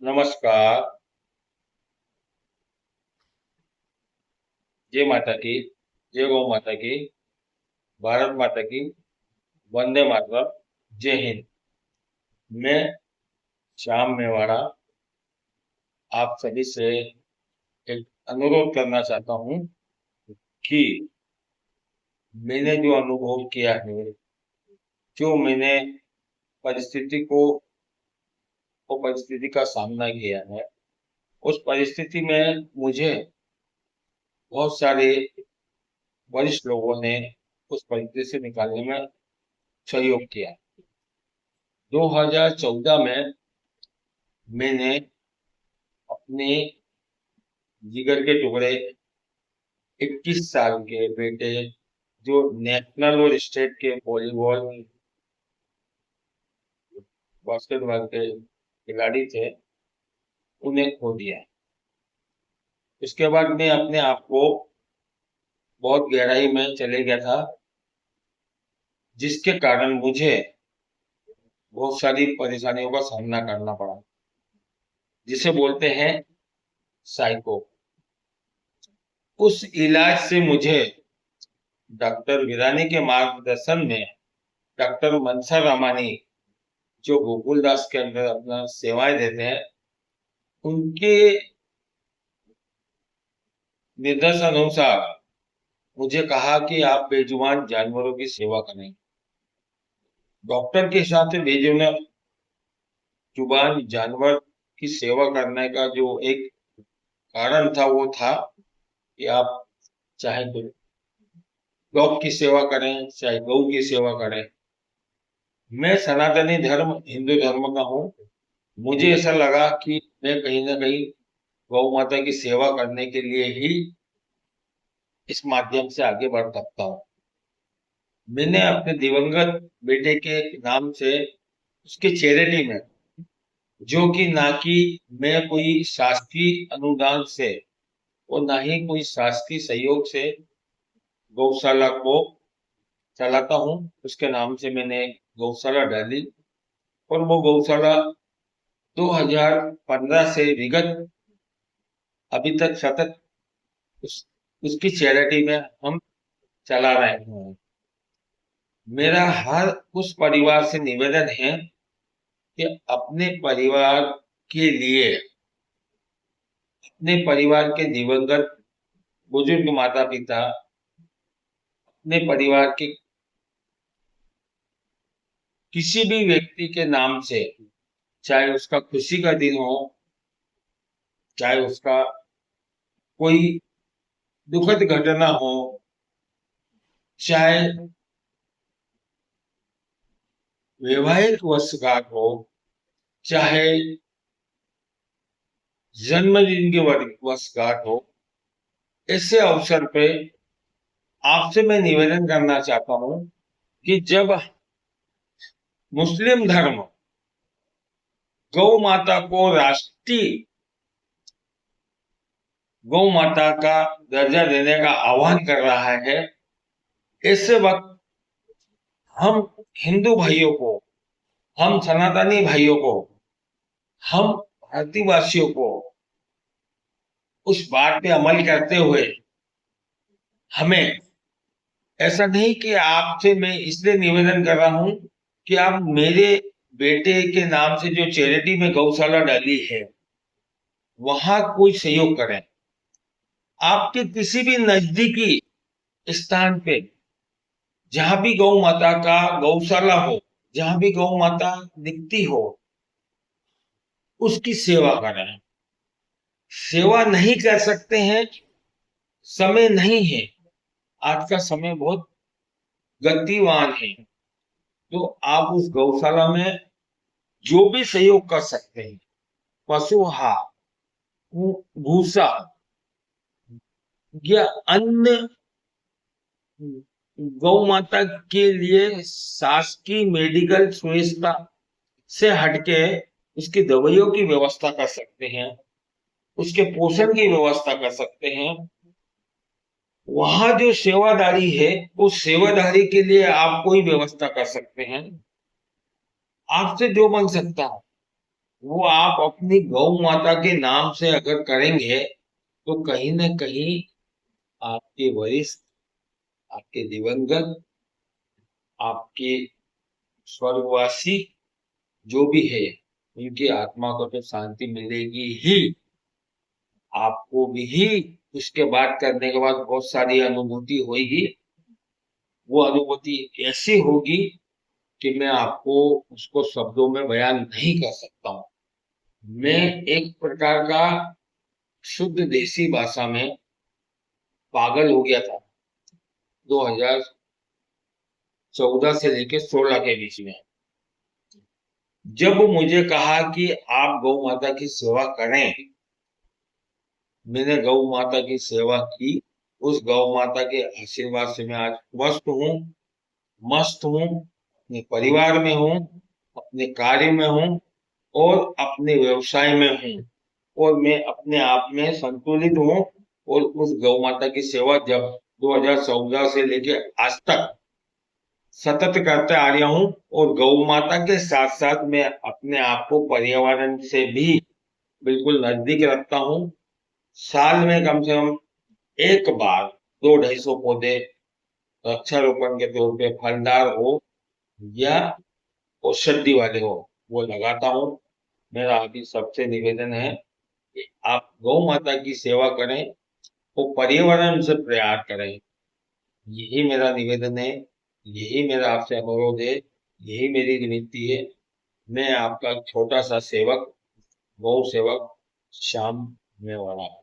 नमस्कार। जय माता की। जय गौ माता की। भारत माता की। वंदे मातरम। जय हिंद। मैं श्याम मेवाड़ा आप सभी से एक अनुरोध करना चाहता हूँ कि मैंने जो अनुभव किया है, जो मैंने परिस्थिति को परिस्थिति का सामना किया है, उस परिस्थिति में मुझे बहुत सारे वरिष्ठ लोगों ने उस परिस्थिति से निकालने में सहयोग किया। 2014 में मैंने अपने जिगर के टुकड़े 21 साल के बेटे, जो नेशनल और स्टेट के वॉलीबॉल बास्केटबॉल के खिलाड़ी थे, उन्हें खो दिया। इसके बाद मैं अपने आप को बहुत गहराई में चले गया था, जिसके कारण मुझे बहुत सारी परेशानियों का सामना करना पड़ा, जिसे बोलते हैं साइको। उस इलाज से मुझे डॉक्टर वीरानी के मार्गदर्शन में डॉक्टर मनसा रामानी, जो गोकुलदास के अंदर अपना सेवाएं देते हैं, उनके निर्देश अनुसार मुझे कहा कि आप बेजुबान जानवरों की सेवा करें। डॉक्टर के हिसाब से बेजुबान जानवर की सेवा करने का जो एक कारण था, वो था कि आप चाहे तो गौ की सेवा करें, चाहे गौ की सेवा करें। मैं सनातनी धर्म हिंदू धर्म का हूँ। मुझे ऐसा लगा कि मैं कहीं ना कहीं गौ माता की सेवा करने के लिए ही इस माध्यम से आगे बढ़ सकता हूँ। मैंने अपने दिवंगत बेटे के नाम से उसके चैरिटी में, जो कि ना कि मैं कोई शासकीय अनुदान से और ना ही कोई शासकीय सहयोग से गौशाला को चलाता हूँ, उसके नाम से मैंने गौशाला डाली। और वो गौशाला 2015 से विगत अभी तक सतत उस, उसकी चैरिटी में हम चला रहे हैं। मेरा हर उस परिवार से निवेदन है कि अपने परिवार के लिए, अपने परिवार के दिवंगत बुजुर्ग माता पिता, अपने परिवार के किसी भी व्यक्ति के नाम से, चाहे उसका खुशी का दिन हो, चाहे उसका कोई दुखद घटना हो, चाहे वैवाहिक वर्षगांठ हो, चाहे जन्मदिन की वर्षगांठ हो, ऐसे अवसर पे आपसे मैं निवेदन करना चाहता हूं कि जब मुस्लिम धर्म गौ माता को राष्ट्रीय गौ माता का दर्जा देने का आह्वान कर रहा है, ऐसे वक्त हम हिंदू भाइयों को, हम सनातनी भाइयों को, हम भारतीयवासियों को उस बात पे अमल करते हुए, हमें ऐसा नहीं कि आपसे मैं इसलिए निवेदन कर रहा हूं कि आप मेरे बेटे के नाम से जो चैरिटी में गौशाला डाली है, वहां कोई सहयोग करें। आपके किसी भी नजदीकी स्थान पे जहां भी गौ माता का गौशाला हो, जहां भी गौ माता दिखती हो, उसकी सेवा करें। सेवा नहीं कर सकते हैं, समय नहीं है, आज का समय बहुत गतिवान है, तो आप उस गौशाला में जो भी सहयोग कर सकते हैं, पशु आहार, भूसा या अन्य गौ माता के लिए शासकीय मेडिकल सुविधा से हटके उसकी दवाइयों की व्यवस्था कर सकते हैं, उसके पोषण की व्यवस्था कर सकते हैं। वहां जो सेवादारी है, उस सेवादारी के लिए आप कोई व्यवस्था कर सकते हैं। आपसे जो बन सकता है वो आप अपनी गौ माता के नाम से अगर करेंगे तो कहीं ना कहीं आपके वरिष्ठ, आपके दिवंगत, आपके स्वर्गवासी जो भी है, उनकी आत्मा को तो शांति मिलेगी ही, आपको भी उसके बाद करने के बाद बहुत सारी अनुभूति होगी। वो अनुभूति ऐसी होगी कि मैं आपको उसको शब्दों में बयान नहीं कर सकता हूँ। मैं एक प्रकार का शुद्ध देसी भाषा में पागल हो गया था 2014 से लेके 16 के बीच में। जब मुझे कहा कि आप गौ माता की सेवा करें, मैंने गौ माता की सेवा की। उस गौ माता के आशीर्वाद से मैं आज स्वस्थ हूँ, मस्त हूँ, अपने परिवार में हूँ, अपने कार्य में हूँ और अपने व्यवसाय में हूँ, और मैं अपने आप में संतुलित हूँ। और उस गौ माता की सेवा जब 2014 से लेके आज तक सतत करते आ रहा हूँ, और गौ माता के साथ साथ मैं अपने आप को पर्यावरण से भी बिल्कुल नजदीक रखता हूँ। साल में कम से कम एक बार 200-250 पौधे वृक्षारोपण के तौर पे, फलदार हो या औषधि वाले हो, वो लगाता हूँ। मेरा अभी सबसे निवेदन है कि आप गौ माता की सेवा करें, वो पर्यावरण से प्यार करें। यही मेरा निवेदन है, यही मेरा आपसे अनुरोध है, यही मेरी विनती है। मैं आपका छोटा सा सेवक, गौ सेवक, श्याम में वाला।